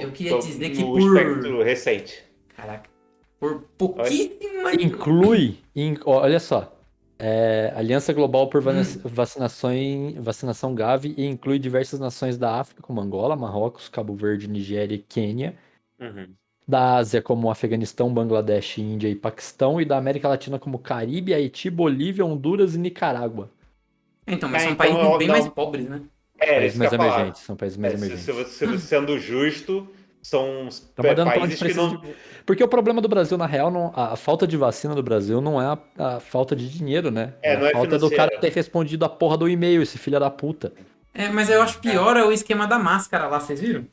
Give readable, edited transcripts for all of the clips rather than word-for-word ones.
eu queria dizer que no espectro recente. Caraca, por pouquíssima... Olha só, Aliança Global por Hum. Vacinação Gavi e inclui diversas nações da África, como Angola, Marrocos, Cabo Verde, Nigéria e Quênia, Uhum. da Ásia, como Afeganistão, Bangladesh, Índia e Paquistão, e da América Latina, como Caribe, Haiti, Bolívia, Honduras e Nicarágua. Então, mas É, são então, países bem mais não, pobres, né? Países isso que eu mais ia falar. emergentes, são países mais emergentes. Se você sendo justo, são Tá mandando pra onde países que precisa não. de. Porque o problema do Brasil, na real, a falta de vacina do Brasil não é a falta de dinheiro, né? É a Não é falta do cara financeira. ter respondido a porra do e-mail, esse filho da puta. Mas eu acho É. pior o esquema da máscara lá, vocês viram?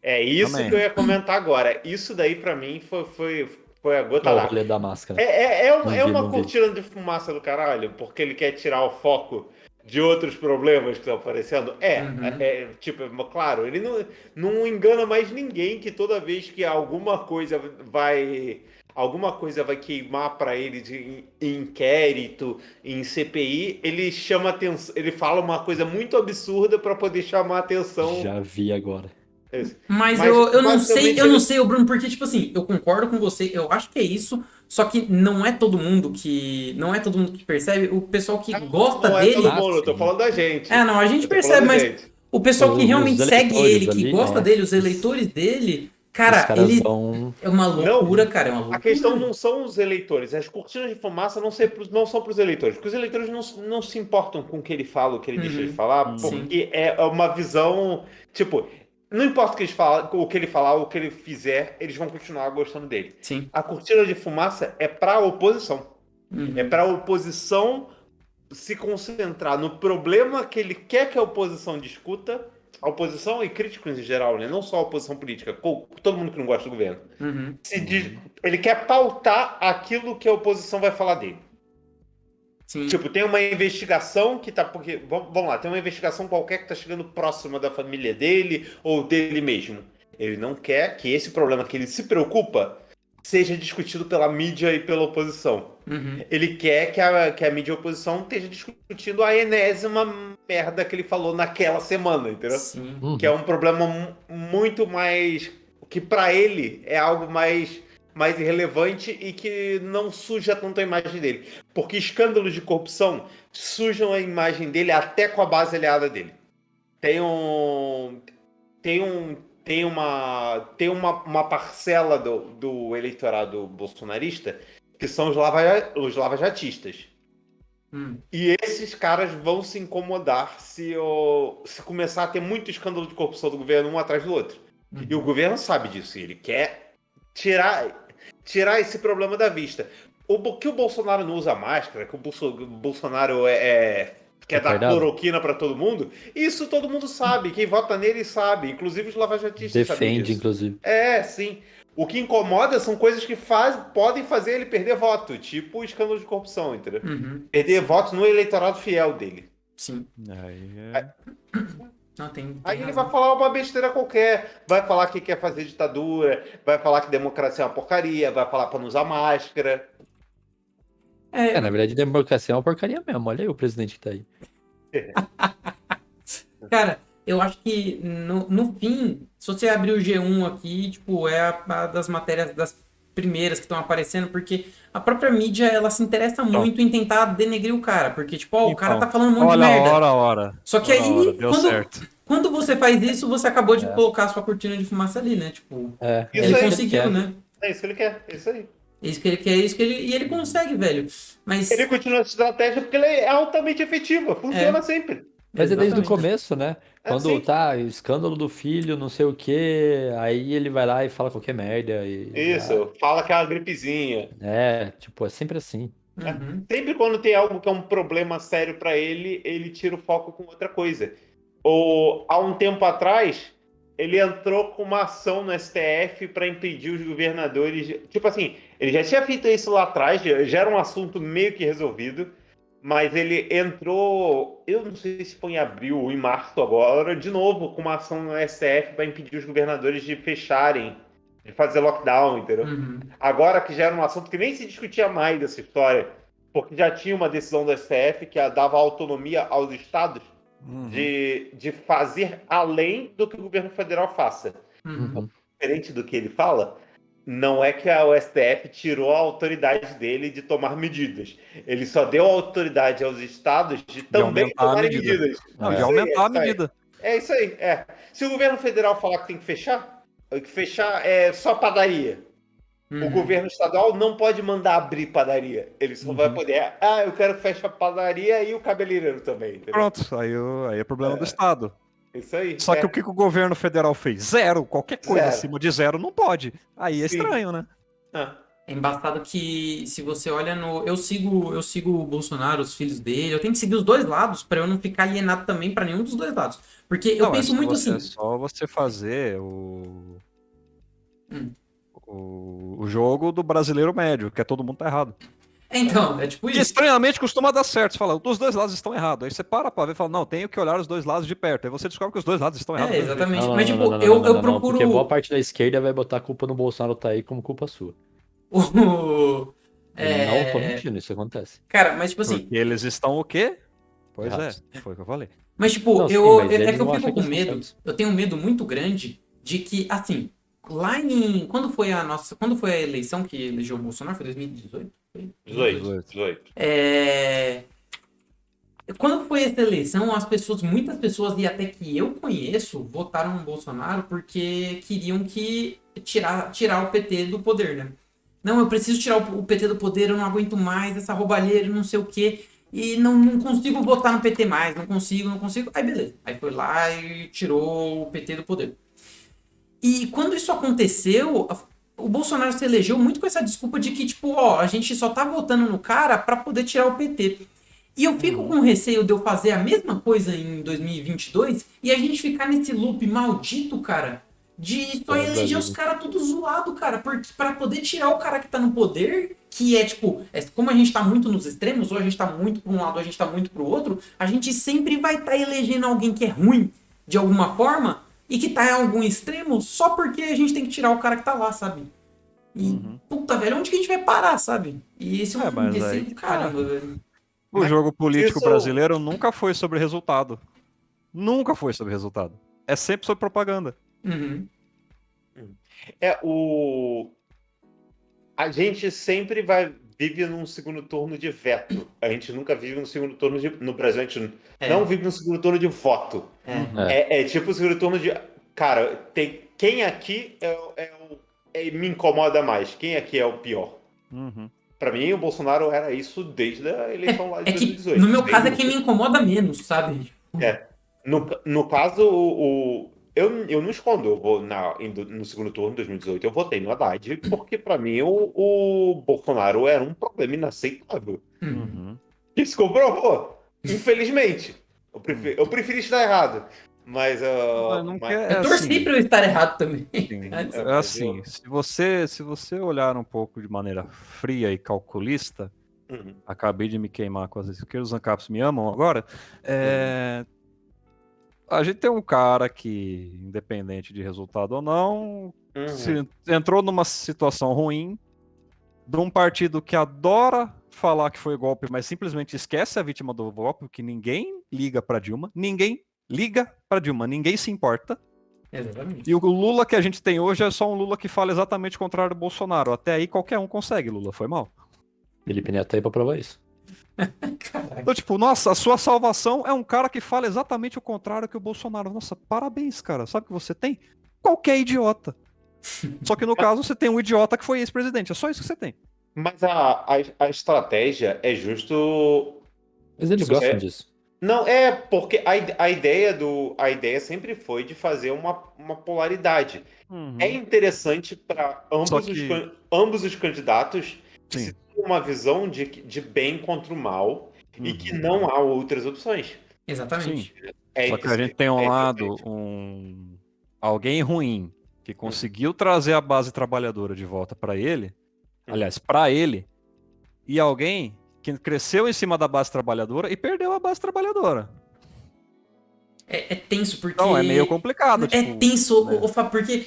É isso que eu Também. ia comentar agora. Isso daí, pra mim, foi a gota Ó, o d'água. rolê da máscara. É Não vi, uma não vi. cortina de fumaça do caralho, porque ele quer tirar o foco de outros problemas que estão aparecendo. Uhum. Tipo, claro, ele não engana mais ninguém que toda vez que alguma coisa vai queimar pra ele de inquérito, em CPI, ele chama atenção, ele fala uma coisa muito absurda pra poder chamar atenção. Já vi agora. Mas Mas eu não sei, basicamente eu não ele sei, o Bruno, porque, tipo assim, eu concordo com você, eu acho que é isso, só que não é todo mundo que percebe, o pessoal que gosta não é todo dele, Ah, mundo, eu tô sim. falando da gente. não, a gente Eu tô falando percebe, da mas gente. o pessoal que Os realmente segue ele, eleitores que ali, gosta dele, os eleitores dele, os cara, caras ele vão. é uma Não, loucura, cara, é uma a questão loucura. não são os eleitores. As cortinas de fumaça não são para os eleitores, porque os eleitores não se importam com o que ele fala, o que ele deixa de Uhum, falar, sim, porque é uma visão, tipo, não importa o que ele fala, o que ele falar, o que ele fizer, eles vão continuar gostando dele. sim. A cortina de fumaça é para a oposição. É Uhum, para a oposição se concentrar no problema que ele quer que a oposição discuta, a oposição e críticos em geral, né? Não só a oposição política, todo mundo que não gosta do governo. uhum, Ele quer pautar aquilo que a oposição vai falar dele. sim. Tipo, tem uma investigação que tá. Porque, vamos lá, tem uma investigação qualquer que tá chegando próxima da família dele ou dele mesmo. Ele não quer que esse problema que ele se preocupa seja discutido pela mídia e pela oposição. Uhum, Ele quer que a mídia e a oposição esteja discutindo a enésima merda que ele falou naquela semana, entendeu? sim. Que é Uhum. um problema muito mais. Que pra ele é algo mais irrelevante e que não suja tanto a imagem dele. Porque escândalos de corrupção sujam a imagem dele até com a base aliada dele. Tem um. Tem um. Uma parcela do eleitorado bolsonarista que são os lavajatistas. Hum, E esses caras vão se incomodar se começar a ter muito escândalo de corrupção do governo um atrás do outro. E o uhum. governo sabe disso. E ele quer tirar esse problema da vista. Que o Bolsonaro não usa máscara, que o Bolsonaro quer dar Retardado? cloroquina para todo mundo, isso todo mundo sabe. Quem vota nele sabe. Inclusive os lavajatistas sabem Defende, disso. inclusive. Sim. O que incomoda são coisas que podem fazer ele perder voto, tipo o escândalo de corrupção, entendeu? Uhum. Perder Sim, voto no eleitorado fiel dele. sim. Aí Não, tem Aí ele vai razão. falar uma besteira qualquer, vai falar que quer fazer ditadura, vai falar que democracia é uma porcaria, vai falar para não usar máscara. Na É, verdade, democracia é uma porcaria mesmo. Olha aí o presidente que tá aí. cara, eu acho que no fim, se você abrir o G1 aqui, tipo, é a das matérias das primeiras que estão aparecendo, porque a própria mídia, ela se interessa Então, muito em tentar denegrir o cara, porque, tipo, ó, o cara tá então. falando um monte de Olha, merda. ora. Só que Ora, ora. aí, Deu certo. quando você faz isso, você acabou de É, colocar a sua cortina de fumaça ali, né? Tipo, é Isso ele isso aí, que ele conseguiu, quer. né? é isso que ele quer, é isso aí. É isso que ele quer, é isso que ele. E ele consegue, velho. Ele Mas. continua essa estratégia porque ela é altamente efetiva, funciona É, sempre. Mas é desde o exatamente. começo, né? É Quando assim. tá escândalo do filho, não sei o quê, aí ele vai lá e fala qualquer merda Isso, fala que é uma gripezinha. tipo, é sempre assim. Uhum. Sempre quando tem algo que é um problema sério para ele, ele tira o foco com outra coisa. Ou há um tempo atrás, ele entrou com uma ação no STF para impedir os governadores. Tipo assim, ele já tinha feito isso lá atrás, já era um assunto meio que resolvido, mas ele entrou, eu não sei se foi em abril ou em março agora, de novo com uma ação no STF para impedir os governadores de fecharem, de fazer lockdown, entendeu? Uhum. Agora que já era um assunto que nem se discutia mais dessa história, porque já tinha uma decisão do STF que dava autonomia aos estados Uhum. de fazer além do que o governo federal faça. Uhum. Uhum. diferente do que ele fala, não é que o STF tirou a autoridade dele de tomar medidas. Ele só deu autoridade aos estados de também aumentar a tomarem medida. medidas. Não, de Isso aí, aumentar a isso aí. medida. É isso aí, é. Se o governo federal falar que tem que fechar é só padaria. O governo estadual não pode mandar abrir padaria. Ele só vai poder. Eu quero que feche a padaria e o cabeleireiro também. Entendeu? Pronto, aí é problema do Estado. Isso aí. Só que o que o governo federal fez? Zero. Qualquer coisa Zero. acima de zero não pode. Aí é Sim. estranho, né? É embaçado que se você olha no. Eu sigo o Bolsonaro, os filhos dele. Eu tenho que seguir os dois lados pra eu não ficar alienado também pra nenhum dos dois lados. Porque eu Não, penso muito assim. É só você fazer o jogo do brasileiro médio, que é todo mundo tá errado. Então, é tipo E isso. estranhamente costuma dar certo. Você fala, os dois lados estão errados. Aí você para ver e fala, não, tenho que olhar os dois lados de perto. Aí você descobre que os dois lados estão errados. É, do mesmo jeito. exatamente. Não, Mas, não, tipo, não, não, eu não, não, procuro. porque boa parte da esquerda vai botar a culpa no Bolsonaro tá aí como culpa sua. o- Não tô mentindo, isso acontece. Cara, mas tipo assim. Porque eles estão o quê? Pois Errados. Foi o que eu falei. Mas, tipo, Não, sim, eu mas eles é que eu não fico acham com que eles medo. são certos. Eu tenho um medo muito grande de que, assim, lá em. Quando foi a eleição que elegeu o Bolsonaro? Foi 2018? Foi? 18. Quando foi essa eleição, muitas pessoas, e até que eu conheço, votaram no Bolsonaro porque queriam tirar o PT do poder, né? Não, eu preciso tirar o PT do poder, eu não aguento mais essa roubalheira, não sei o quê. E não consigo votar no PT mais, não consigo. Aí beleza. Aí foi lá e tirou o PT do poder. E quando isso aconteceu, o Bolsonaro se elegeu muito com essa desculpa de que, tipo, a gente só tá votando no cara pra poder tirar o PT. E eu fico com receio de eu fazer a mesma coisa em 2022 e a gente ficar nesse loop maldito, cara, de só eleger os caras tudo zoado, cara, pra poder tirar o cara que tá no poder, que é, tipo, como a gente tá muito nos extremos, ou a gente tá muito pra um lado, ou a gente tá muito pro outro, a gente sempre vai estar elegendo alguém que é ruim, de alguma forma, e que tá em algum extremo, só porque a gente tem que tirar o cara que tá lá, sabe? E, puta, velho, onde que a gente vai parar, sabe? E esse é um mas receio aí do caramba, velho. O jogo político isso- brasileiro nunca foi sobre resultado. Nunca foi sobre resultado. É sempre sobre propaganda. Uhum. A gente sempre vive num segundo turno de veto. A gente nunca vive no segundo turno no Brasil, a gente não vive no segundo turno de voto. É tipo o segundo turno de. Cara, quem aqui me incomoda mais? Quem aqui é o pior? Pra mim, o Bolsonaro era isso desde a eleição lá de É que, 2018. no meu caso, é quem me incomoda menos, sabe? No caso, eu não escondo. Eu vou no segundo turno de 2018, eu votei no Haddad, porque pra mim o Bolsonaro era um problema inaceitável. Isso comprovou, infelizmente. Eu preferi estar errado. Mas Eu torci pra eu estar errado também. É assim, se você olhar um pouco de maneira fria e calculista, acabei de me queimar com as esquerdas, os ANCAPs me amam agora, a gente tem um cara que, independente de resultado ou não, entrou numa situação ruim, de um partido que adora falar que foi golpe, mas simplesmente esquece a vítima do golpe, que ninguém liga pra Dilma, ninguém se importa. Exatamente. E o Lula que a gente tem hoje é só um Lula que fala exatamente o contrário do Bolsonaro. Até aí qualquer um consegue, Lula, foi mal. Felipe Neto tá aí pra provar isso. Então, tipo, nossa, a sua salvação é um cara que fala exatamente o contrário que o Bolsonaro. Nossa, parabéns, cara. Sabe o que você tem? Qualquer idiota. Só que no caso você tem um idiota que foi ex-presidente. É só isso que você tem. Mas a estratégia é justo. Mas eles gostam disso. Não, porque a ideia sempre foi de fazer uma polaridade. É interessante para ambos os candidatos que se tem uma visão de bem contra o mal e que não há outras opções. Exatamente. Só que a gente tem um lado, alguém ruim que conseguiu trazer a base trabalhadora de volta para ele, aliás, para ele, e alguém que cresceu em cima da base trabalhadora e perdeu a base trabalhadora. É tenso, porque... Então, é meio complicado. É tenso, Fábio, porque...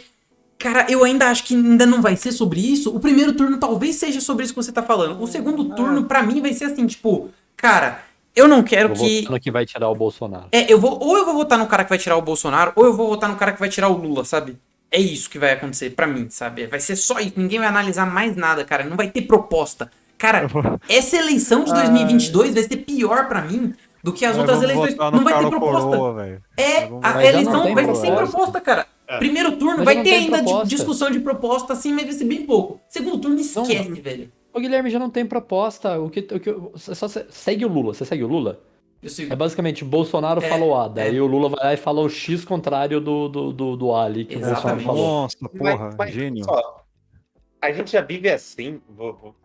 Cara, eu ainda acho que ainda não vai ser sobre isso. O primeiro turno talvez seja sobre isso que você tá falando. O segundo turno, pra mim, vai ser assim, tipo... Cara, eu não quero que vai tirar o Bolsonaro. ou eu vou votar no cara que vai tirar o Bolsonaro, ou eu vou votar no cara que vai tirar o Lula, sabe? é isso que vai acontecer pra mim, sabe? Vai ser só isso, ninguém vai analisar mais nada, cara, não vai ter proposta. Cara, essa eleição de 2022 vai ser pior pra mim do que as Nós outras vamos eleições. votar Não no vai ter cara proposta. coroa, velho. É, Nós vamos a votar Mas já não eleição tem vai ser sem proposta. proposta, cara. É. Primeiro turno Mas vai já não ter tem ainda proposta. discussão de proposta, assim, mas vai ser bem pouco. Segundo turno, esquece, velho. Ô, Guilherme, já não tem proposta. Só segue o Lula. Você segue o Lula? Eu sigo. É basicamente, Bolsonaro É, falou A, daí é. o Lula vai lá e fala o X contrário do A ali que o Bolsonaro Exatamente. falou. Nossa, porra, Mas gênio. só, a gente já vive assim.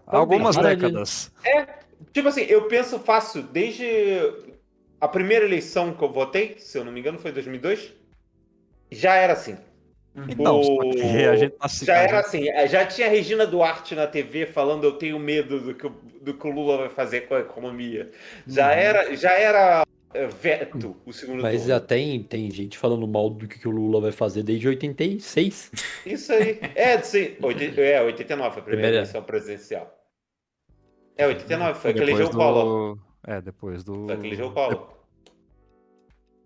Há algumas Para de- décadas. Tipo assim, eu penso fácil, desde a primeira eleição que eu votei, se eu não me engano, foi em 2002, já era assim. Então, só que a gente tá Já era assim, já tinha a Regina Duarte na TV falando eu tenho medo do que o Lula vai fazer com a economia. Já era veto o segundo Mas turno. já tem gente falando mal do que o Lula vai fazer desde 86. Isso aí. Sim, 89 foi a primeira eleição presidencial. 89, foi que elegeu o Collor. Depois do. Foi que elegeu o Collor.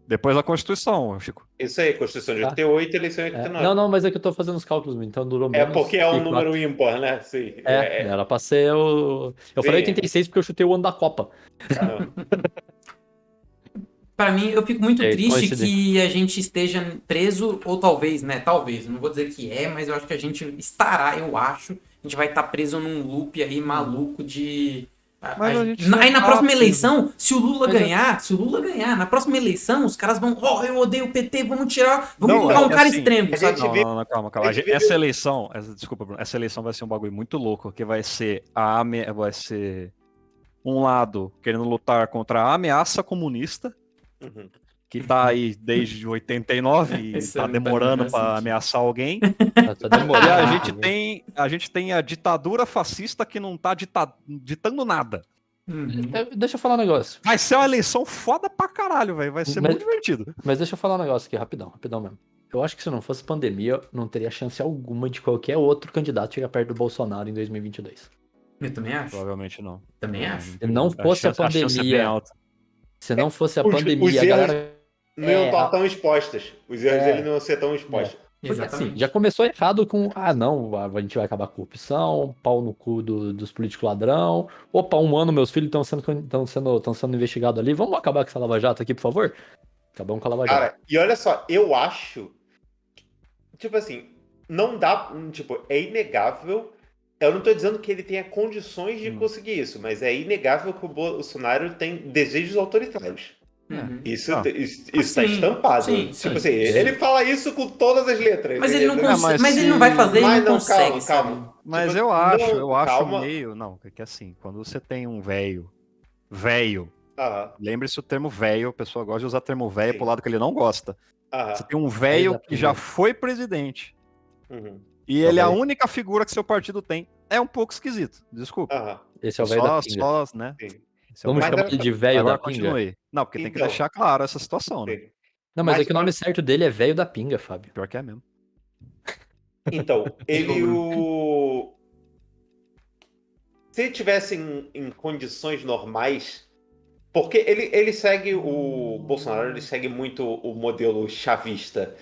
Depois da Constituição, Chico. Isso aí, Constituição de Tá. 88, eleição em 89. Não, mas é que eu tô fazendo os cálculos, então durou É menos. porque é um que número quatro. ímpar, né? Sim. Era pra ser o. Eu falei Sim. 86 porque eu chutei o ano da Copa. Pra mim, eu fico muito É, triste coincidência. que a gente esteja preso, ou talvez, né? Talvez, não vou dizer que é, mas eu acho que a gente estará, eu acho. A gente vai estar preso num loop aí maluco de. Mas a gente Aí na tá próxima preso. eleição, se o Lula Mas ganhar, na próxima eleição, os caras vão, eu odeio o PT, vamos tirar, vamos Não, colocar um é cara assim, extremo, a sabe? gente Não, calma. a gente Essa vive- eleição, desculpa, Bruno, essa eleição vai ser um bagulho muito louco, que vai ser vai ser um lado querendo lutar contra a ameaça comunista, Uhum. que tá aí desde 89 e Esse tá não tá demorando nem pra sentido. ameaçar alguém. Tá demorando. E a gente tem a ditadura fascista que não tá ditando nada. Uhum. Deixa eu falar um negócio. Vai ser uma eleição foda pra caralho, velho. Vai ser Mas- muito divertido. Mas deixa eu falar um negócio aqui, rapidão mesmo. Eu acho que se não fosse pandemia, não teria chance alguma de qualquer outro candidato chegar perto do Bolsonaro em 2022. Eu também acho. Provavelmente não. Também acho. Se não fosse a chance é bem pandemia, alta. se não fosse a Os pandemia, a erros galera. não iam É, estar tão expostas. Os erros É. dele não iam ser tão expostos. Porque assim, Exatamente. já começou errado com, não, a gente vai acabar com a corrupção, pau no cu dos políticos ladrão. Opa, um ano meus filhos estão sendo investigados ali. Vamos acabar com essa Lava Jato aqui, por favor? Acabamos com a Lava Jato. Cara, e olha só, eu acho. Tipo assim, não dá. Tipo, é inegável. Eu não tô dizendo que ele tenha condições de conseguir isso, mas é inegável que o Bolsonaro tem desejos autoritários. Uhum. Isso Ah. tá Sim, estampado. sim, Tipo sim. assim, ele fala isso com todas as letras. Mas ele não entendeu? consegue. mas Mas ele não vai fazer, ele Mas não não, consegue. calma. Mas Tipo, eu acho, não, calma. meio. Não, que assim, quando você tem um velho, lembre-se o termo velho, a pessoa gosta de usar o termo velho Sim. pro lado que ele não gosta. Aham. Você tem um velho da que já pinga. foi presidente Uhum. e ele é a velho. única figura que seu partido tem. É um pouco esquisito, desculpa. Aham. Esse é o velho da pinga. Só, né? Sim. Esse é o Vamos Mas velho. chamar ele de velho Agora da pinga? continue. Não, porque tem que Então. deixar claro essa situação, né? Sim. Não, mas Mas é que o nome certo dele é velho da pinga, Fábio. Pior que é mesmo. Então, se ele tivesse em condições normais, porque ele segue o Bolsonaro, ele segue muito o modelo chavista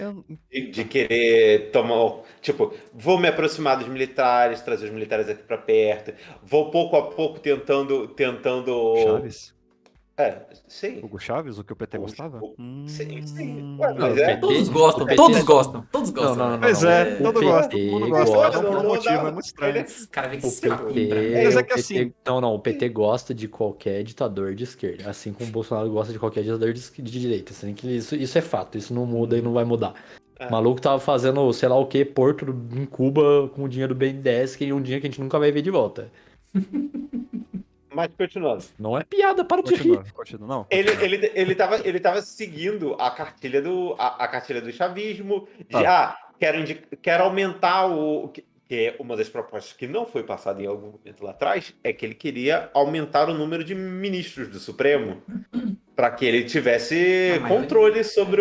de querer tomar, tipo, vou me aproximar dos militares, trazer os militares aqui pra perto, vou pouco a pouco tentando, Chaves? sim. Hugo Chaves, o que o PT Hugo- gostava? Sim. Ué, mas Não, é. Todos gostam, o PT todos é- gostam, todos gostam. Não, não, Pois não, é, o todo PT gosta, todo mundo gosta. gosta. Cada um por um Não motivo, dá- é muito estranho. Esse cara vem que O se pra mim. Mas é PT, que assim- Não, o PT gosta de qualquer ditador de esquerda, assim como o Bolsonaro gosta de qualquer ditador de direita. Assim, que isso é fato, isso não muda e não vai mudar. É. O maluco tava fazendo, sei lá o que, Porto em Cuba com o dinheiro do BNDES, que é um dinheiro que a gente nunca vai ver de volta. Mas continuando. Não é piada, para de rir. Continua. Não, Ele tava seguindo a cartilha do chavismo, de quero aumentar que é uma das propostas que não foi passada em algum momento lá atrás, é que ele queria aumentar o número de ministros do Supremo para que ele tivesse controle sobre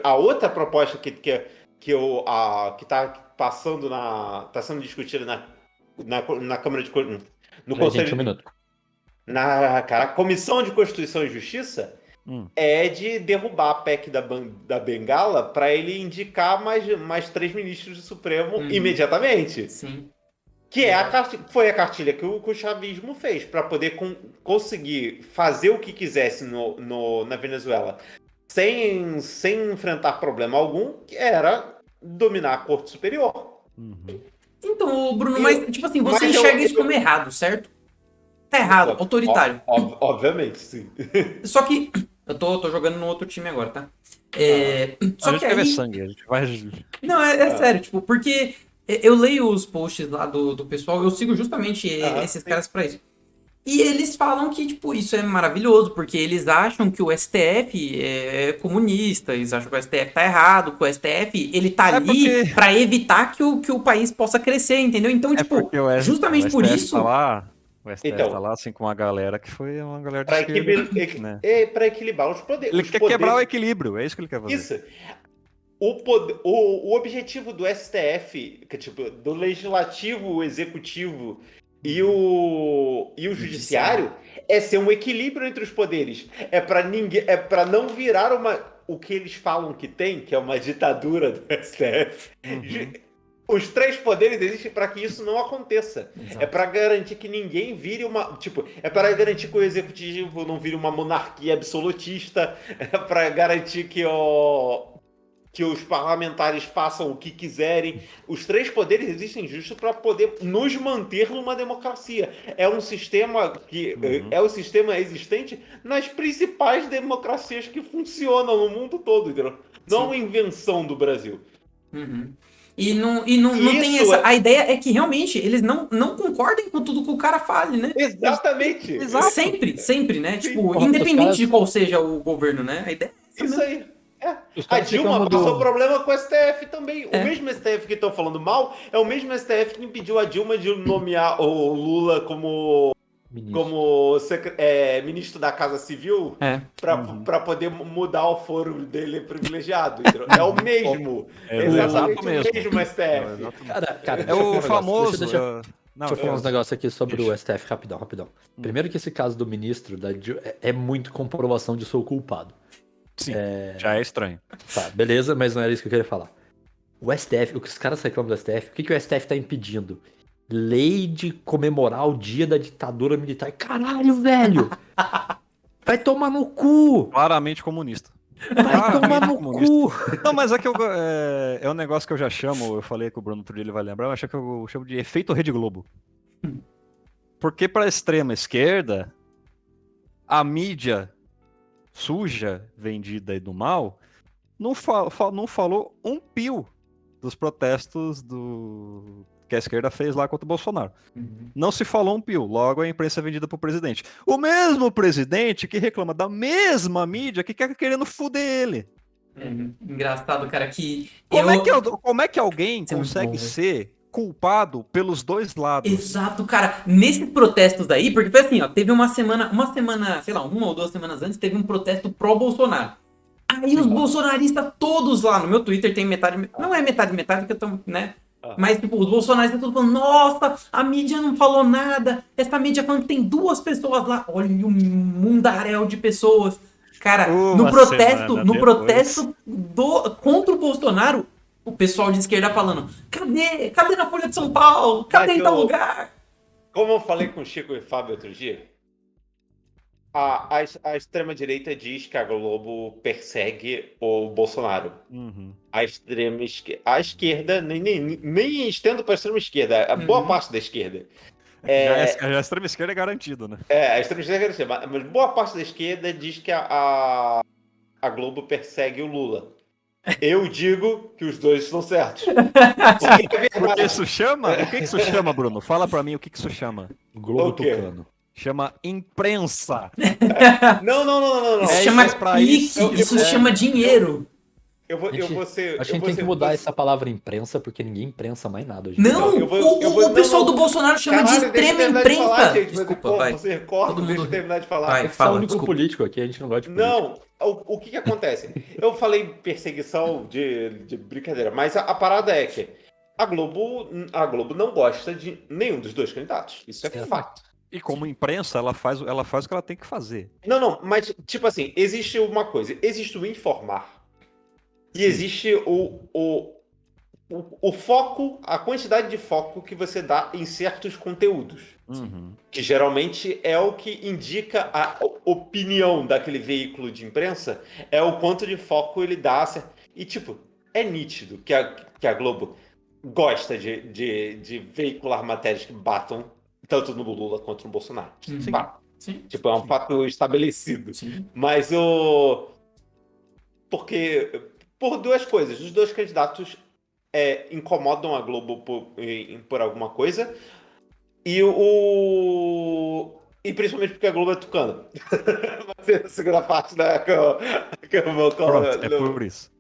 a outra proposta que tá sendo discutida na Câmara no Peraí, gente, Conselho um minuto. na Comissão de Constituição e Justiça, é de derrubar a PEC da Bengala para ele indicar mais 3 ministros do Supremo imediatamente. Sim. Que foi a cartilha que o chavismo fez para poder conseguir fazer o que quisesse na Venezuela sem enfrentar problema algum, que era dominar a Corte Superior. Então, Bruno, mas tipo assim, você enxerga isso como errado, certo? Tá errado, autoritário. Obviamente, sim. Só que eu tô jogando no outro time agora, tá? Só A gente que quer ver aí... sangue, a gente vai... Não, é sério, tipo, porque eu leio os posts lá do pessoal, eu sigo justamente esses caras pra isso. E eles falam que, tipo, isso é maravilhoso, porque eles acham que o STF é comunista, eles acham que o STF tá errado, que o STF, ele tá ali pra evitar que o país possa crescer, entendeu? Então, tipo, justamente por isso... O STF tá lá, assim, com uma galera que foi uma galera de Pra esquerda, né? Pra equilibrar os poderes. Ele quer quebrar o equilíbrio, é isso que ele quer fazer. Isso. O objetivo do STF, que, tipo, do legislativo, o executivo e o judiciário é ser um equilíbrio entre os poderes. É para não virar o que eles falam que tem, que é uma ditadura do STF. Os 3 poderes existem para que isso não aconteça. Exato. É para garantir que ninguém vire uma... Tipo, é para garantir que o executivo não vire uma monarquia absolutista. É para garantir que os parlamentares façam o que quiserem. Os 3 poderes existem justo para poder nos manter numa democracia. É um sistema que é o sistema existente nas principais democracias que funcionam no mundo todo, entendeu? Não é uma invenção do Brasil. E não tem essa... A ideia é que realmente eles não concordem com tudo que o cara fale, né? Exatamente. Exato. Sempre, né? Tipo, independente de qual seja o governo, né? A ideia é isso aí. A Dilma passou problema com o STF também. O mesmo STF que estão falando mal é o mesmo STF que impediu a Dilma de nomear o Lula como ministro da Casa Civil para poder mudar o foro dele privilegiado. É o mesmo. Exatamente o mesmo STF. Cara, é o famoso... Deixa eu falar uns negócios aqui sobre o STF, rapidão. Primeiro que esse caso do ministro é muito comprovação de sou culpado. Sim, já é estranho. Tá, beleza, mas não era isso que eu queria falar. O STF, o que os caras reclamam do STF, o que o STF tá impedindo? Lei de comemorar o dia da ditadura militar. Caralho, velho! Vai tomar no cu! Claramente comunista. Vai tomar no cu! Não, mas é que é um negócio que eu já chamo, eu falei que o Bruno outro dia ele vai lembrar, eu acho que eu chamo de efeito Rede Globo. Porque pra extrema esquerda, a mídia suja, vendida e do mal, não falou um pio dos protestos que a esquerda fez lá contra o Bolsonaro. Não se falou um pio, logo a imprensa é vendida pro presidente. O mesmo presidente que reclama da mesma mídia que quer querendo fuder ele. Engraçado, cara, que... Como é que alguém consegue ser culpado pelos dois lados? Exato, cara. Nesses protestos daí, porque foi assim, ó, teve uma semana, sei lá, 1 ou 2 semanas antes, teve um protesto pró-Bolsonaro. Aí os bolsonaristas todos lá, no meu Twitter tem metade, não é metade, que eu tô, né? Mas, tipo, os bolsonaristas todos falando, nossa, a mídia não falou nada, essa mídia falando que tem 2 pessoas lá, olha um mundaréu de pessoas. Cara, no protesto contra o Bolsonaro, o pessoal de esquerda falando, cadê na Folha de São Paulo? Cadê em tal lugar? Como eu falei com o Chico e o Fábio outro dia, a extrema-direita diz que a Globo persegue o Bolsonaro. A esquerda, nem estendo para a extrema-esquerda, a boa parte da esquerda. A extrema-esquerda é garantido, né? A extrema-esquerda é garantida, mas boa parte da esquerda diz que a Globo persegue o Lula. Eu digo que os 2 estão certos. Porque isso chama? O que isso chama, Bruno? Fala pra mim o que isso chama. Globo Tucano. Chama imprensa. Não. Isso chama clique, isso chama dinheiro. A gente tem que mudar essa palavra imprensa, porque ninguém imprensa mais nada hoje. Não, o pessoal do Bolsonaro chama de extrema imprensa. Desculpa, vai. Você corta, deixa eu terminar de falar. Vai, fala, é o único político aqui, a gente não gosta de político. Não, o que acontece? Eu falei perseguição de brincadeira, mas a parada é que a Globo não gosta de nenhum dos 2 candidatos. Isso é fato. E como imprensa, ela faz o que ela tem que fazer. Não, mas, tipo assim, existe uma coisa. Existe o informar. E Sim. existe o foco, a quantidade de foco que você dá em certos conteúdos. Uhum. Que geralmente é o que indica a opinião daquele veículo de imprensa, é o quanto de foco ele dá. E, tipo, é nítido que a Globo gosta de veicular matérias que batam tanto no Lula quanto no Bolsonaro. Sim. Sim. Tipo, é um fato estabelecido. Sim. Mas porque, por duas coisas. Os dois candidatos incomodam a Globo por alguma coisa. E principalmente porque a Globo é tucana. Vai ser a segunda parte que eu vou Pronto, é por isso.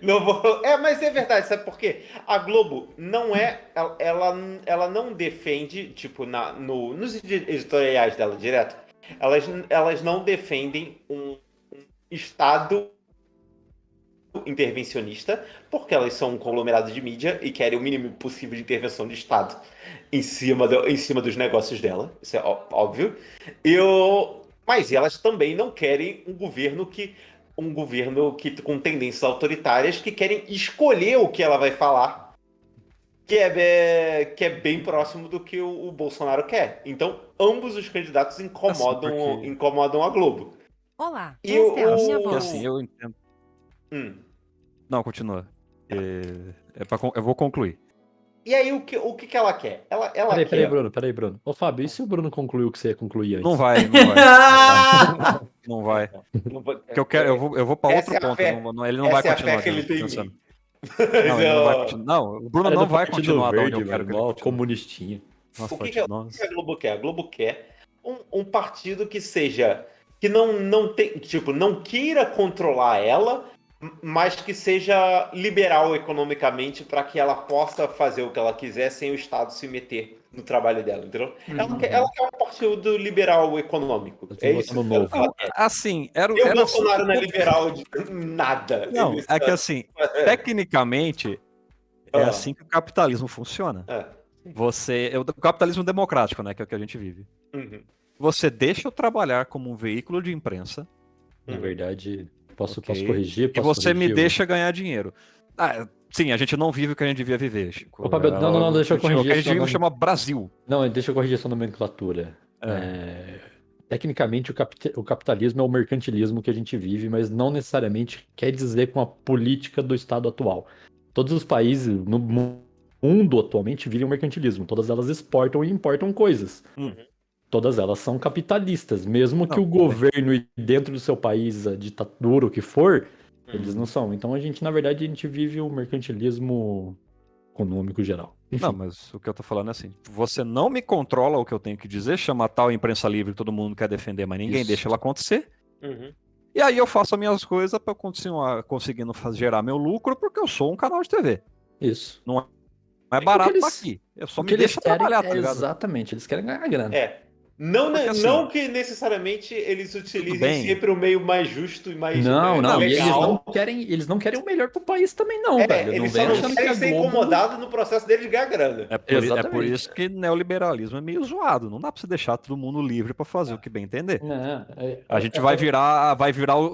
não vou. Mas é verdade, sabe por quê? A Globo não é. Ela não defende, tipo, nos editoriais dela direto, elas não defendem um Estado intervencionista, porque elas são um conglomerado de mídia e querem o mínimo possível de intervenção do Estado em cima dos negócios dela. Isso é óbvio. Mas elas também não querem um governo que com tendências autoritárias que querem escolher o que ela vai falar, que é bem próximo do que o Bolsonaro quer. Então, ambos os candidatos incomodam a Globo. Olá, E esta é a minha Porque voz. assim, eu entendo. Hum. Não, continua. Eu vou concluir. E aí, o que ela quer? Ela Peraí, quer... Peraí, Bruno. Ô, Fábio, e se o Bruno concluiu o que você ia concluir antes? Não vai. Não vai. Porque eu vou para Essa outro é a ponto. fé. Ele não vai Essa é a continuar fé que ele tem em pensando. mim. Não, ele não vai continuar. Não, o Bruno Cara não do vai Partido continuar de onde Verde, eu quero que ele mano, continue. comunistinha. Nossa, O que a nossa. Globo quer? A Globo quer um partido que seja... Que não tem... Tipo, não queira controlar ela, mas que seja liberal economicamente para que ela possa fazer o que ela quiser sem o Estado se meter no trabalho dela, entendeu? Ela quer um partido liberal econômico. Eu tô É isso votando que novo. ela quer. Assim, E o era assim Bolsonaro que não é todo- liberal de nada. Não, Ele é que assim, tecnicamente, é assim que o capitalismo funciona. O capitalismo democrático, né, que é o que a gente vive. Uhum. Você deixa eu trabalhar como um veículo de imprensa, Na verdade, posso ok? corrigir? E você me deixa ganhar dinheiro. Sim, a gente não vive o que a gente devia viver, Chico. Ô, Fábio, não, deixa eu corrigir. O que a gente só vive chama Brasil. Não, deixa eu corrigir essa nomenclatura. Tecnicamente, o capitalismo é o mercantilismo que a gente vive, mas não necessariamente quer dizer com a política do Estado atual. Todos os países no mundo atualmente vivem o mercantilismo. Todas elas exportam e importam coisas. Todas elas são capitalistas. Mesmo que o governo e dentro do seu país, a ditadura, o que for, eles não são. Então, na verdade, a gente vive o mercantilismo econômico geral. Enfim. Não, mas o que eu tô falando é assim, você não me controla o que eu tenho que dizer, chama tal imprensa livre que todo mundo quer defender, mas ninguém deixa ela acontecer. E aí eu faço as minhas coisas pra eu continuar conseguindo gerar meu lucro, porque eu sou um canal de TV. Isso. Não é barato eles- aqui. Eu só O me que eles deixa querem trabalhar, tá ligado? exatamente, eles querem ganhar grana. Não assim, que necessariamente eles utilizem bem. sempre o meio mais justo e mais Não, e legal. eles não querem o melhor pro país também, não, velho. Não Eles vem só não achando que querem a ser Globo... incomodados no processo deles de ganhar grana. É por Exatamente. isso que neoliberalismo é meio zoado. Não dá pra você deixar todo mundo livre pra fazer o que bem entender. A gente vai virar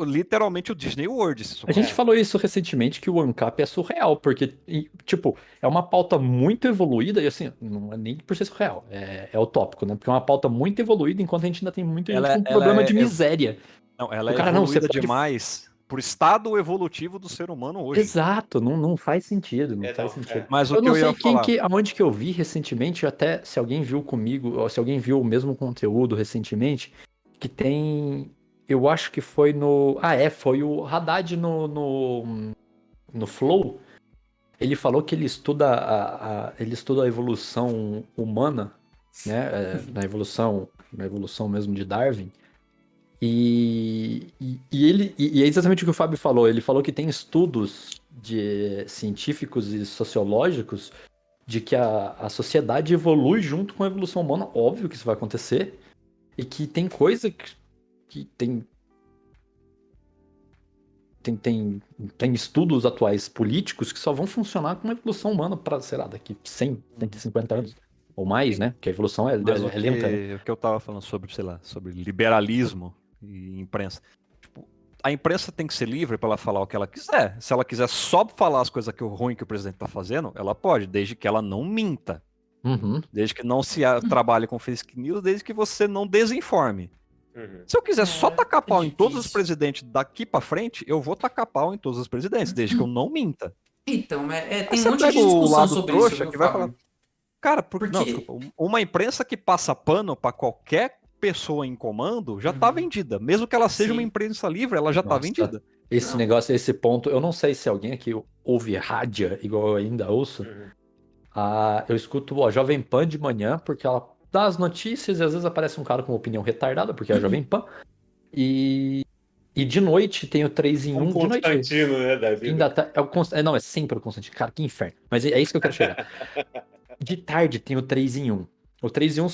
literalmente o Disney World. Se isso A gente falou isso recentemente, que o ANCAP é surreal, porque, tipo, é uma pauta muito evoluída, e assim, não é nem por ser surreal, é utópico, né? Porque é uma pauta muito evoluída, enquanto a gente ainda tem muita gente com problema de miséria. Não, ela O é cara, não, você evoluída pode- demais pro estado evolutivo do ser humano hoje. Exato, não faz sentido, não faz sentido. Mas o Eu que não eu sei ia falar... aonde que eu vi recentemente, até se alguém viu comigo, ou se alguém viu o mesmo conteúdo recentemente, que tem, eu acho que foi foi o Haddad no Flow. Ele falou que ele estuda a evolução humana, né, na evolução mesmo de Darwin. E é exatamente o que o Fábio falou. Ele falou que tem estudos científicos e sociológicos de que a sociedade evolui junto com a evolução humana. Óbvio que isso vai acontecer. E que tem coisa que tem estudos atuais políticos que só vão funcionar com a evolução humana para, sei lá, daqui 100, 150 anos. ou mais, né? Porque a evolução é Mas lenta, né? o que eu tava falando sobre, sei lá, sobre liberalismo e imprensa. Tipo, a imprensa tem que ser livre para ela falar o que ela quiser. Se ela quiser só falar as coisas ruim que o presidente tá fazendo, ela pode, desde que ela não minta. Uhum. Desde que não se trabalhe com fake news, desde que você não desinforme. Uhum. Se eu quiser só tacar pau em todos os difícil. presidentes daqui pra frente, eu vou tacar pau em todos os presidentes, desde que eu não minta. Então, Aí tem um você monte pega de o discussão lado sobre isso, trouxa viu, que vai Fábio? falar, cara, não, Porque. desculpa, uma imprensa que passa pano pra qualquer pessoa em comando já tá Uhum. vendida. Mesmo que ela seja uma Sim. imprensa livre, ela já tá Nossa, vendida. esse Não. negócio, esse ponto, eu não sei se alguém aqui ouve rádio, igual eu ainda ouço. Uhum. Eu escuto a Jovem Pan de manhã, porque ela dá as notícias e às vezes aparece um cara com uma opinião retardada, porque é a Jovem Pan. E de noite tem o 3 em Um 1. De noite, Constantino, né, da fim da vida. tarde. Não, é sempre o Constantino. Cara, que inferno. Mas é isso que eu quero chegar. De tarde tem o 3 em 1. O 3 em 1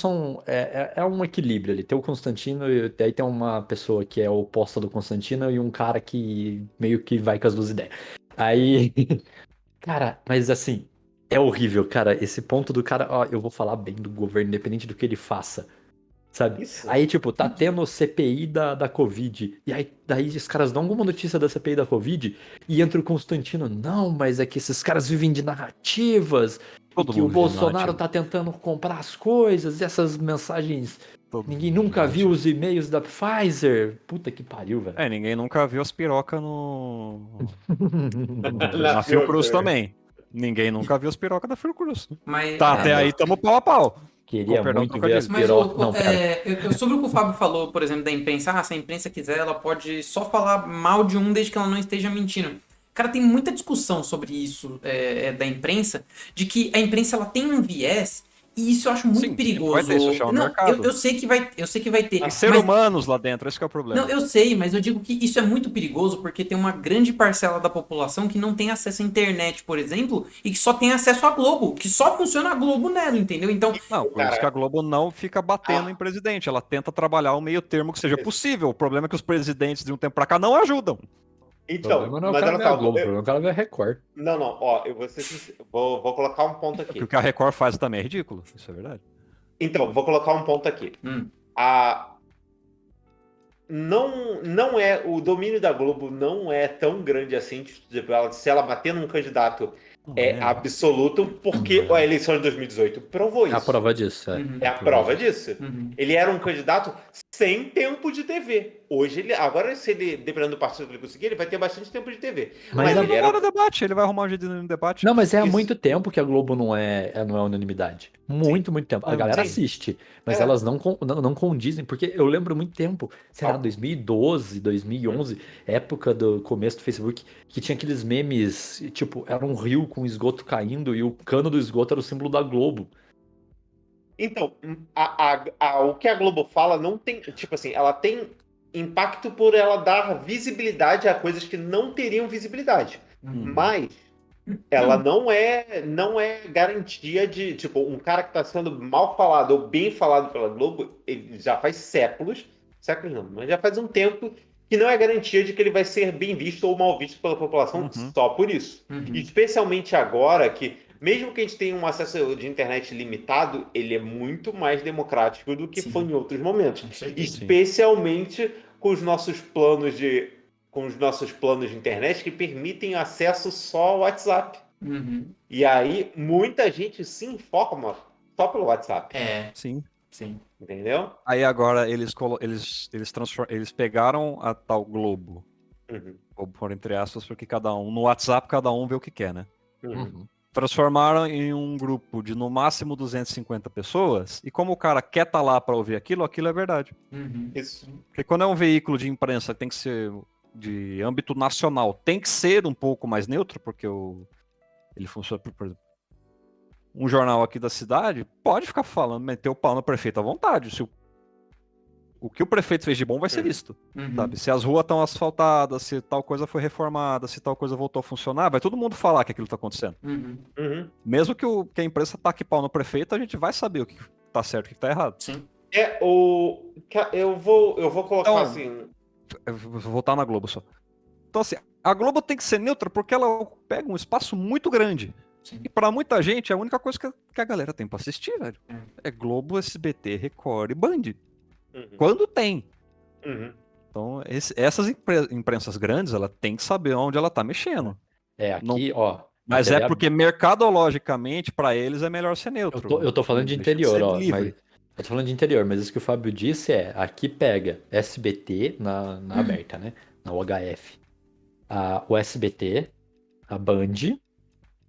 é um equilíbrio ali. Tem o Constantino e aí tem uma pessoa que é oposta do Constantino e um cara que meio que vai com as duas ideias. Aí, cara, mas assim, é horrível, cara. Esse ponto do cara, ó, eu vou falar bem do governo, independente do que ele faça. Sabe? Isso. Aí, tipo, tá tendo CPI da Covid. E aí, daí os caras dão alguma notícia da CPI da Covid e entra o Constantino. Não, mas é que esses caras vivem de narrativas e Todo que o mundo vive de Bolsonaro narrativa. tá tentando comprar as coisas, e essas mensagens. Todo Ninguém mundo vive de nunca viu narrativa. os e-mails da Pfizer. Puta que pariu, velho. É, ninguém nunca viu as pirocas Na na Fiocruz Fiocruz. também. Ninguém nunca viu as pirocas da Fiocruz. Mas, Tá, até aí tamo pau a pau. Com Queria perdão do muito ver as trocadilho. mas pirocas. Não, pera. sobre o que o Fábio falou, por exemplo, da imprensa, se a imprensa quiser, ela pode só falar mal de um desde que ela não esteja mentindo. Cara, tem muita discussão sobre isso da imprensa, de que a imprensa ela tem um viés, e isso eu acho muito Sim, sempre vai ter, isso perigoso. chama Não, eu mercado. sei que vai ter. Tem ser Mas humanos lá dentro, esse que é o problema. não, eu sei, mas eu digo que isso é muito perigoso porque tem uma grande parcela da população que não tem acesso à internet, por exemplo, e que só tem acesso à Globo, que só funciona a Globo nela, entendeu? Então, Não, por isso que a Cara, Globo não fica batendo em presidente. Ela tenta trabalhar um meio termo que seja isso. possível. O problema é que os presidentes de um tempo pra cá não ajudam. O Então, problema não é o mas cara olha ver a só, Globo, o problema é o cara ver a Record. não, ó, eu vou ser sincero, vou colocar um ponto Porque aqui. o que a Record faz também é ridículo. Isso é verdade. Então, vou colocar um ponto aqui. hum, A, não é, o domínio da Globo não é tão grande assim, se ela bater num candidato Não é absoluto, porque a eleição de 2018 provou É a isso. prova disso, é. Uhum. É a prova disso. uhum. Ele era um candidato sem tempo de TV. Hoje, agora, se ele, dependendo do partido que ele conseguir, ele vai ter bastante tempo de TV. Mas Mas a- ele Ele vai no era. debate, ele vai arrumar um jeito de ir no debate. Não, mas é há Isso. muito tempo que a Globo não é unanimidade. Muito, muito tempo. A galera Sim. assiste, mas É. elas não condizem, porque eu lembro muito tempo, sei lá, Ah. 2012, 2011, época do começo do Facebook, que tinha aqueles memes, tipo, era um rio com esgoto caindo e o cano do esgoto era o símbolo da Globo. Então, o que a Globo fala não tem. Tipo assim, ela tem impacto por ela dar visibilidade a coisas que não teriam visibilidade. Uhum. Mas ela não é garantia de. Tipo, um cara que está sendo mal falado ou bem falado pela Globo, ele já faz séculos. Séculos não, mas já faz um tempo que não é garantia de que ele vai ser bem visto ou mal visto pela população Uhum. só por isso. Uhum. Especialmente agora que, mesmo que a gente tenha um acesso de internet limitado, ele é muito mais democrático do que Sim. foi em outros momentos. Com certeza. Especialmente com os nossos planos de internet que permitem acesso só ao WhatsApp. Uhum. E aí, muita gente se informa só pelo WhatsApp. Sim. Sim. Entendeu? Aí agora eles pegaram a tal Globo, Uhum. ou por entre aspas, porque no WhatsApp cada um vê o que quer, né? Uhum. Transformaram em um grupo de no máximo 250 pessoas, e como o cara quer estar lá para ouvir aquilo é verdade. Uhum. Isso. Porque quando é um veículo de imprensa que tem que ser de âmbito nacional, tem que ser um pouco mais neutro, porque ele funciona, por exemplo, um jornal aqui da cidade pode ficar falando, meter o pau no prefeito à vontade. Se o que o prefeito fez de bom vai ser visto. Uhum. Sabe? Se as ruas estão asfaltadas, se tal coisa foi reformada, se tal coisa voltou a funcionar, vai todo mundo falar que aquilo está acontecendo. Uhum. Uhum. Mesmo que a imprensa taque pau no prefeito, a gente vai saber o que tá certo e o que tá errado. Sim. Eu vou colocar Então, assim. Eu vou voltar na Globo só. Então, assim, a Globo tem que ser neutra porque ela pega um espaço muito grande. E pra muita gente, é a única coisa que a galera tem pra assistir, velho. É Globo, SBT, Record e Band. Uhum. Quando tem. Uhum. Então, essas imprensas grandes, ela tem que saber onde ela tá mexendo. Aqui, ó. Mas a é TV porque mercadologicamente, pra eles, é melhor ser Eu neutro. tô falando de Deixa interior, ser ó. livre. Eu tô falando de interior, mas isso que o Fábio disse aqui pega SBT na aberta, né? Na UHF. O SBT, a Band,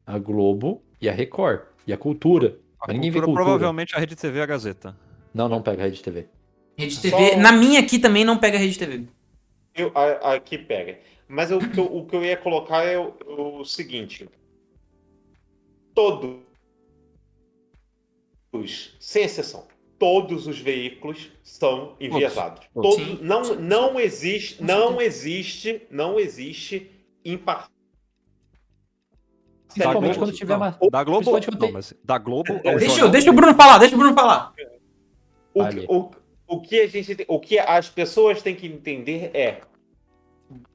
a Globo e a Record. E a Cultura. A Mas ninguém vê cultura, Cultura. provavelmente, a Rede TV e a Gazeta. Não pega a Rede TV. Rede TV, na minha aqui também não pega Rede TV. Aqui pega. Mas o que eu ia colocar é o seguinte. Todos, sem exceção, todos os veículos são enviesados. Todos. Todos, não existe imparcialidade. Principalmente quando tiver uma. Da Globo, Principalmente quando não, tem- mas da Globo é o Deixa jornal. o Bruno falar, deixa o Bruno falar. Ali. O que as pessoas têm que entender é: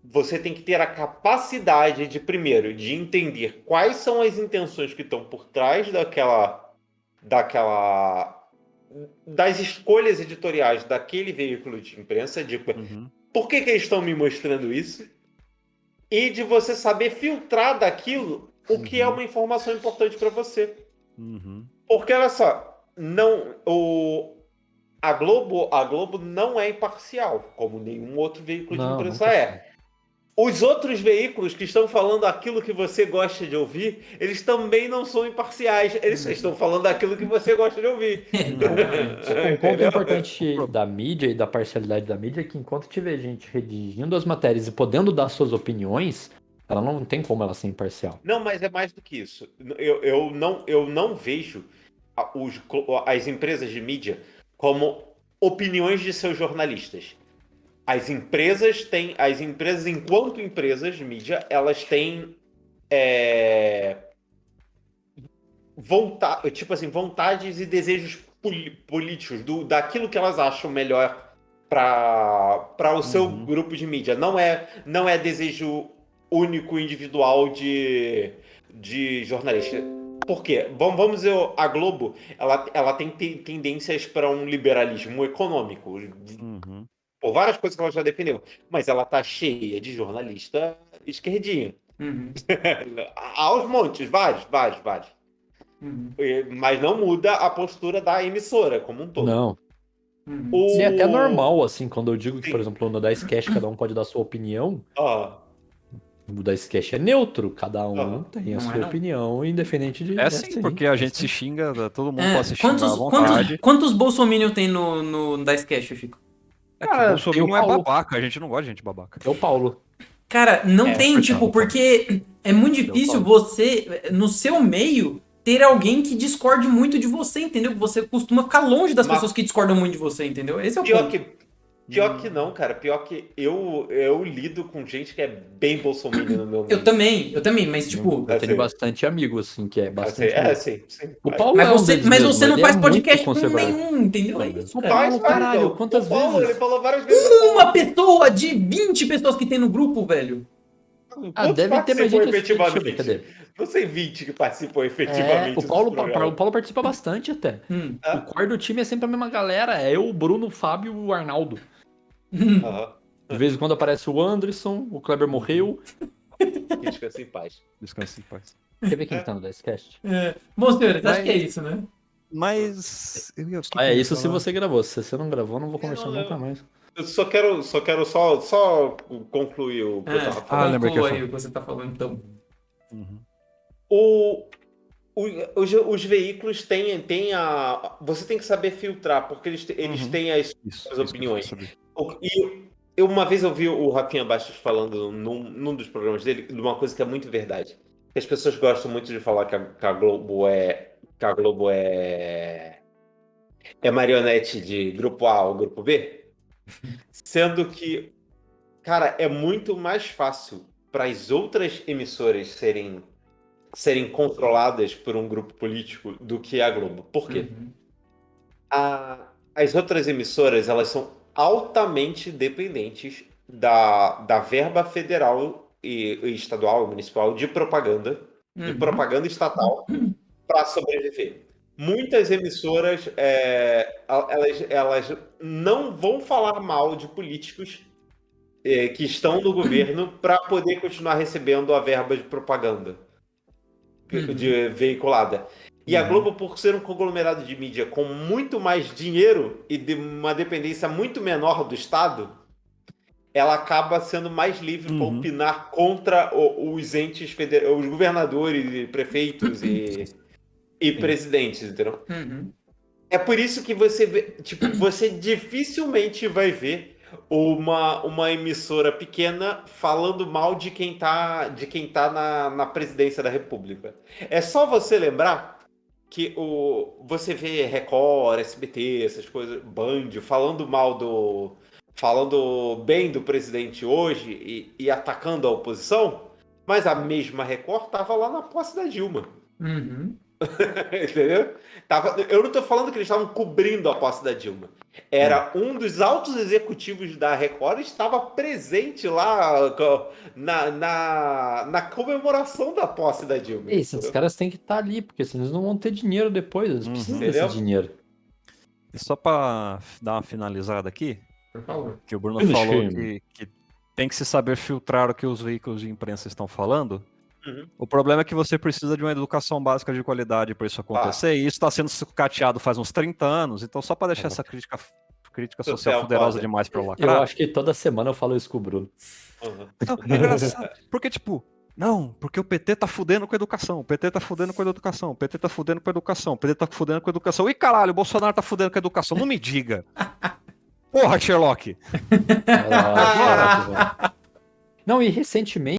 você tem que ter a capacidade de, primeiro, de entender quais são as intenções que estão por trás das escolhas editoriais daquele veículo de imprensa, de Uhum. por que eles estão me mostrando isso, e de você saber filtrar daquilo o que é uma informação importante para você. Uhum. Porque, olha só, a Globo não é imparcial, como nenhum outro veículo de imprensa nunca é. Os outros veículos que estão falando aquilo que você gosta de ouvir, eles também não são imparciais. Eles só estão falando aquilo que você gosta de ouvir. Um ponto importante da mídia e da parcialidade da mídia é que enquanto tiver gente redigindo as matérias e podendo dar suas opiniões, ela não tem como ela ser imparcial. Não, mas é mais do que isso. Eu não vejo as empresas de mídia como opiniões de seus jornalistas. As empresas, enquanto empresas de mídia, elas têm vontades e desejos políticos daquilo que elas acham melhor para o seu grupo de mídia. Não é desejo único, individual de jornalista. Por quê? Vamos dizer, a Globo, ela tem tendências para um liberalismo econômico. Uhum. Por várias coisas que ela já defendeu. Mas ela tá cheia de jornalista esquerdinho. Uhum. Aos montes, vários. Uhum. Mas não muda a postura da emissora como um todo. Não. Uhum. E é até normal, assim, quando eu digo que, Sim. por exemplo, no Dicecast cada um pode dar sua opinião, Ah, o Dicecast é neutro, cada um tem a Não é sua não. opinião, independente de... É sim, porque a gente se xinga, todo mundo pode se xingar à vontade. Quantos bolsominion tem no Dicecast, Chico? É que Ah, o Bolsonaro tem o é Paulo. babaca, a gente não gosta de gente babaca. É o Paulo. Cara, não tem, coitado, tipo, Paulo. porque é muito difícil Paulo. você, no seu meio, ter alguém que discorde muito de você, entendeu? Você costuma ficar longe das Mas- pessoas que discordam muito de você, entendeu? Esse é o pior ponto. que não, cara. Pior que eu lido com gente que é bem bolsominion no meu meio. Eu também, mas tipo... Eu tenho bastante amigo, assim, que é bastante... Sim. O Paulo Mas é um você, deles mas mesmo, você não ele faz é podcast muito com conservador. nenhum, entendeu? É isso, O cara. Paulo, caralho, então. quantas O Paulo, vezes? ele falou várias vezes. Uma pessoa de 20 pessoas que tem no grupo, velho. Quantos deve ter mais participam gente assim, deixa eu ver, efetivamente? cadê? Não sei 20 que participam efetivamente O dos Paulo programas. participa bastante até. Ah. O core do time é sempre a mesma galera. É eu, o Bruno, o Fábio e o Arnaldo. Aham. De vez em quando aparece o Anderson, o Kleber morreu. Que descansa em paz. Descanse em paz. Quer ver quem tá no Dicecast? Bom, senhores, acho Mas- que é isso, né? Mas. o que que É eu ia isso se falar? você gravou. Se você não gravou, não vou conversar Não, nunca mais. Eu só quero só concluir o que eu tava falando. lembrei que eu Conclua aí falo. o que você tá falando, então. Uhum. Os veículos têm a... Você tem que saber filtrar, porque eles têm as Isso, suas isso que eu opiniões. queria saber. E uma vez eu vi o Rafinha Bastos falando num dos programas dele de uma coisa que é muito verdade. Que as pessoas gostam muito de falar que a Globo é marionete de grupo A ou grupo B, sendo que, cara, é muito mais fácil para as outras emissoras serem controladas por um grupo político do que a Globo. Por quê? Uhum. As outras emissoras, elas são altamente dependentes da verba federal e estadual e municipal de propaganda de propaganda estatal para sobreviver. Muitas emissoras, elas não vão falar mal de políticos que estão no governo para poder continuar recebendo a verba de propaganda veiculada. E a Globo, por ser um conglomerado de mídia com muito mais dinheiro e de uma dependência muito menor do Estado, ela acaba sendo mais livre para opinar contra os entes federais, os governadores, prefeitos e presidentes, entendeu? É por isso que você vê, tipo, você dificilmente vai ver uma emissora pequena falando mal de quem tá na presidência da República. É só você lembrar que você vê Record, SBT, essas coisas, Band, falando bem do presidente hoje e atacando a oposição, mas a mesma Record tava lá na posse da Dilma. Entendeu? Eu não tô falando que eles estavam cobrindo a posse da Dilma. Era um dos altos executivos da Record estava presente lá na comemoração da posse da Dilma. Esses caras têm que estar ali, porque senão eles não vão ter dinheiro depois. Eles precisam desse dinheiro. E só pra dar uma finalizada aqui, Por favor. que o Bruno falou que tem que se saber filtrar o que os veículos de imprensa estão falando. O problema é que você precisa de uma educação básica de qualidade para isso acontecer, e isso está sendo sucateado faz uns 30 anos, então só para deixar essa crítica social poderosa demais para lacrar. Eu acho que toda semana eu falo isso com o Bruno. Não, é engraçado, porque tipo, não, porque o PT tá fudendo com a educação, o PT tá fudendo com a educação, o PT tá fudendo com a educação, o PT tá fudendo com a educação, e caralho, o Bolsonaro tá fudendo com a educação, não me diga. Porra, Sherlock! Não, e recentemente